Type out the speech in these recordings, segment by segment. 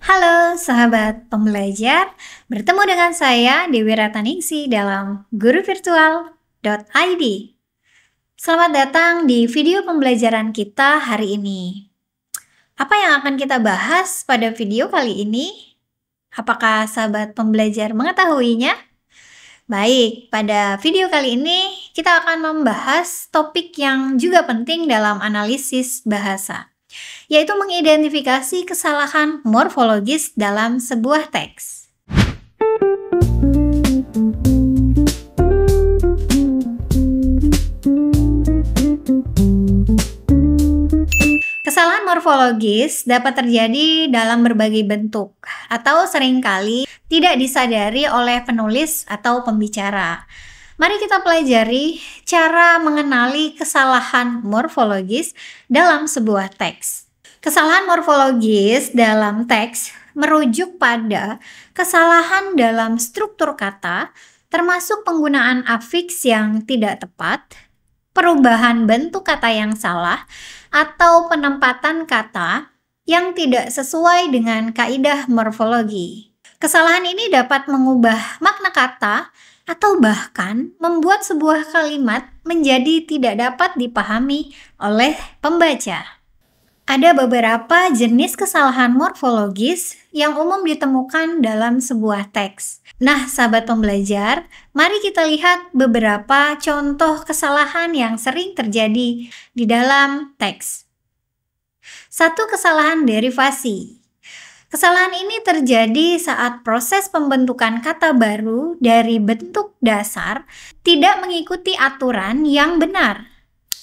Halo sahabat pembelajar, bertemu dengan saya Dewi Rataningsih dalam guruvirtual.id. Selamat datang di video pembelajaran kita hari ini. Apa yang akan kita bahas pada video kali ini? Apakah sahabat pembelajar mengetahuinya? Baik, pada video kali ini kita akan membahas topik yang juga penting dalam analisis bahasa, yaitu mengidentifikasi kesalahan morfologis dalam sebuah teks. Kesalahan morfologis dapat terjadi dalam berbagai bentuk atau seringkali tidak disadari oleh penulis atau pembicara. Mari kita pelajari cara mengenali kesalahan morfologis dalam sebuah teks. Kesalahan morfologis dalam teks merujuk pada kesalahan dalam struktur kata, termasuk penggunaan afiks yang tidak tepat, perubahan bentuk kata yang salah, atau penempatan kata yang tidak sesuai dengan kaidah morfologi. Kesalahan ini dapat mengubah makna kata atau bahkan membuat sebuah kalimat menjadi tidak dapat dipahami oleh pembaca. Ada beberapa jenis kesalahan morfologis yang umum ditemukan dalam sebuah teks. Nah, sahabat pembelajar, mari kita lihat beberapa contoh kesalahan yang sering terjadi di dalam teks. 1. Kesalahan derivasi. Kesalahan ini terjadi saat proses pembentukan kata baru dari bentuk dasar tidak mengikuti aturan yang benar.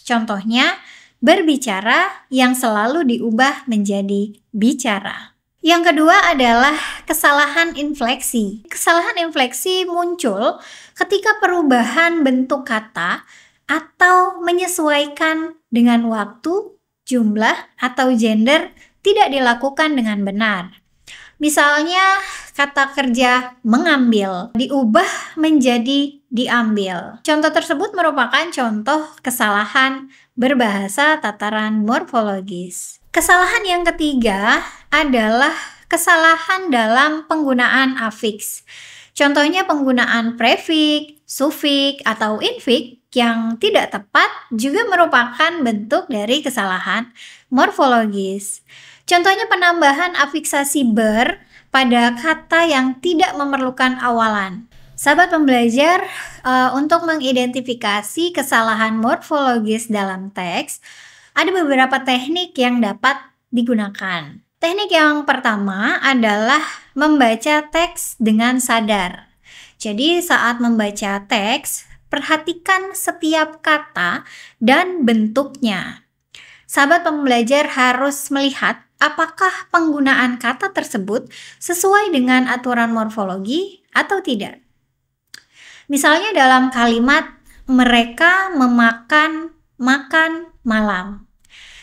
Contohnya, berbicara yang selalu diubah menjadi bicara. Yang kedua adalah kesalahan infleksi. Kesalahan infleksi muncul ketika perubahan bentuk kata atau menyesuaikan dengan waktu, jumlah, atau gender tidak dilakukan dengan benar. Misalnya, kata kerja mengambil diubah menjadi diambil. Contoh tersebut merupakan contoh kesalahan berbahasa tataran morfologis. Kesalahan yang ketiga adalah kesalahan dalam penggunaan afiks. Contohnya penggunaan prefiks, sufiks, atau infiks yang tidak tepat juga merupakan bentuk dari kesalahan morfologis. Contohnya penambahan afiksasi ber pada kata yang tidak memerlukan awalan. Sahabat pembelajar, untuk mengidentifikasi kesalahan morfologis dalam teks, ada beberapa teknik yang dapat digunakan. Teknik yang pertama adalah membaca teks dengan sadar. Jadi saat membaca teks, perhatikan setiap kata dan bentuknya. Sahabat pembelajar harus melihat apakah penggunaan kata tersebut sesuai dengan aturan morfologi atau tidak. Misalnya dalam kalimat mereka memakan makan malam.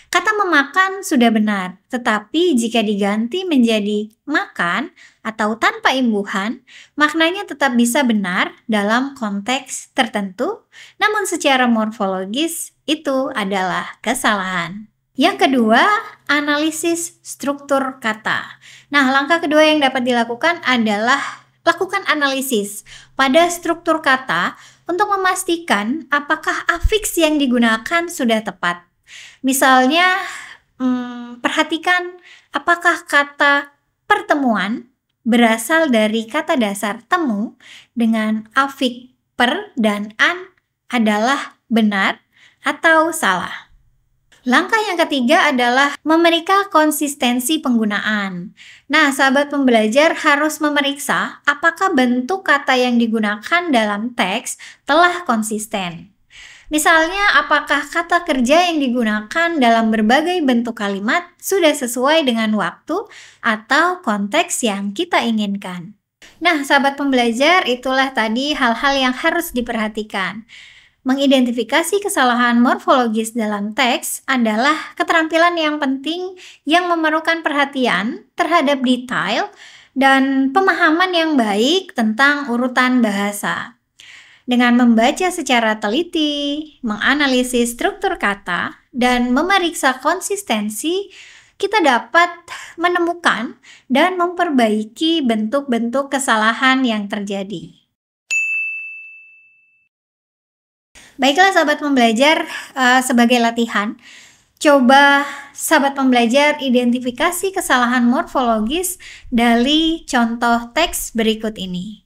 Kata memakan sudah benar, tetapi jika diganti menjadi makan atau tanpa imbuhan, maknanya tetap bisa benar dalam konteks tertentu, namun secara morfologis itu adalah kesalahan. Yang kedua, analisis struktur kata. Nah, langkah kedua yang dapat dilakukan adalah lakukan analisis pada struktur kata untuk memastikan apakah afiks yang digunakan sudah tepat. Misalnya, perhatikan apakah kata pertemuan berasal dari kata dasar temu dengan afiks per dan an adalah benar atau salah. Langkah yang ketiga adalah memeriksa konsistensi penggunaan. Nah, sahabat pembelajar harus memeriksa apakah bentuk kata yang digunakan dalam teks telah konsisten. Misalnya, apakah kata kerja yang digunakan dalam berbagai bentuk kalimat sudah sesuai dengan waktu atau konteks yang kita inginkan. Nah, sahabat pembelajar, itulah tadi hal-hal yang harus diperhatikan. Mengidentifikasi kesalahan morfologis dalam teks adalah keterampilan yang penting yang memerlukan perhatian terhadap detail dan pemahaman yang baik tentang urutan bahasa. Dengan membaca secara teliti, menganalisis struktur kata, dan memeriksa konsistensi, kita dapat menemukan dan memperbaiki bentuk-bentuk kesalahan yang terjadi. Baiklah sahabat pembelajar, sebagai latihan, coba sahabat pembelajar identifikasi kesalahan morfologis dari contoh teks berikut ini.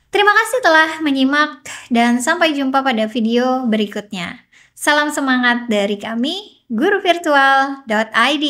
Terima kasih telah menyimak dan sampai jumpa pada video berikutnya. Salam semangat dari kami, guruvirtual.id.